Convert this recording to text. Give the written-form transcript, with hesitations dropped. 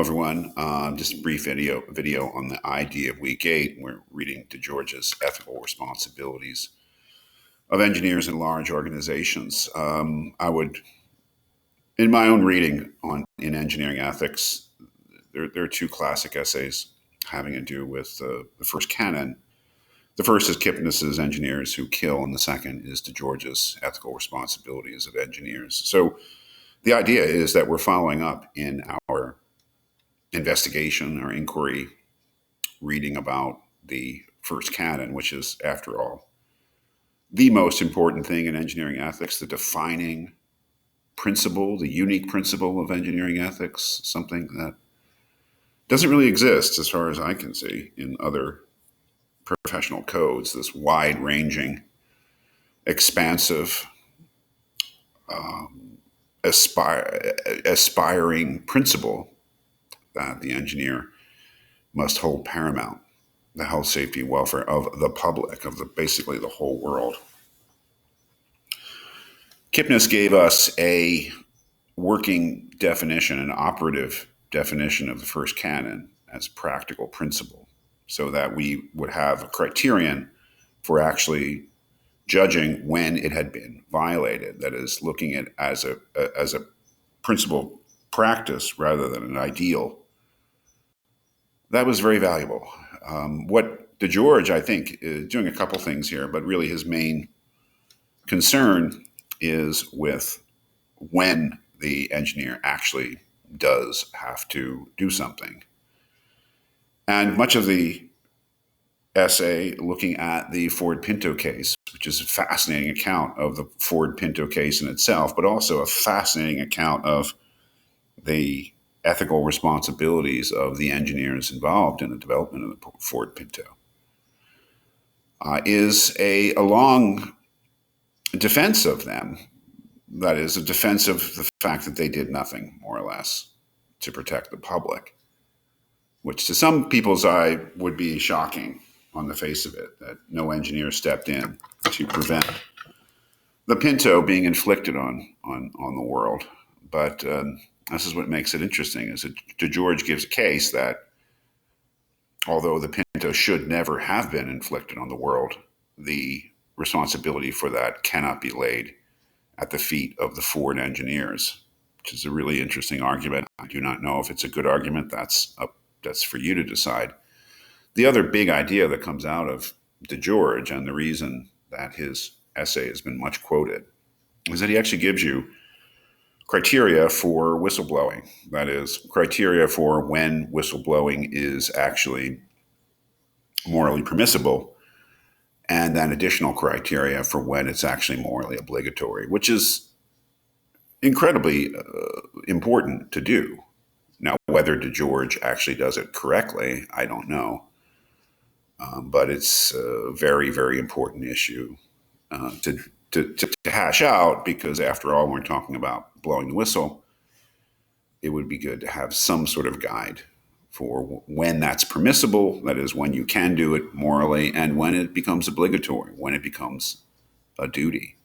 everyone. Just a brief video on the idea of week 8. We're reading DeGeorge's Ethical Responsibilities of Engineers in Large Organizations. I would, in my own reading in engineering ethics, there are two classic essays having to do with the first canon. The first is Kipnis's Engineers Who Kill, and the second is DeGeorge's Ethical Responsibilities of Engineers. So the idea is that we're following up in our investigation or inquiry, reading about the first canon, which is, after all, the most important thing in engineering ethics, the defining principle, the unique principle of engineering ethics, something that doesn't really exist, as far as I can see, in other professional codes, this wide-ranging, expansive, aspiring principle that the engineer must hold paramount, the health, safety, and welfare of the public, basically the whole world. Kipnis gave us a working definition, an operative definition of the first canon as practical principle, so that we would have a criterion for actually judging when it had been violated. That is, looking at it as a principle practice rather than an ideal. That was very valuable. What DeGeorge, I think, is doing a couple things here, but really his main concern is with when the engineer actually does have to do something. And much of the essay looking at the Ford Pinto case, which is a fascinating account of the Ford Pinto case in itself, but also a fascinating account of the ethical responsibilities of the engineers involved in the development of the Ford Pinto, is a long defense of them. That is, a defense of the fact that they did nothing, more or less, to protect the public, which to some people's eye would be shocking on the face of it, that no engineer stepped in to prevent the Pinto being inflicted on the world. But this is what makes it interesting, is that DeGeorge gives a case that although the Pinto should never have been inflicted on the world, the responsibility for that cannot be laid at the feet of the Ford engineers, which is a really interesting argument. I do not know if it's a good argument. That's for you to decide. The other big idea that comes out of DeGeorge, and the reason that his essay has been much quoted, is that he actually gives you criteria for whistleblowing. That is, criteria for when whistleblowing is actually morally permissible, and then additional criteria for when it's actually morally obligatory, which is incredibly important to do. Now, whether DeGeorge actually does it correctly, I don't know. But it's a very, very important issue to hash out, because after all, when we're talking about blowing the whistle, it would be good to have some sort of guide for when that's permissible, that is, when you can do it morally, and when it becomes obligatory, when it becomes a duty.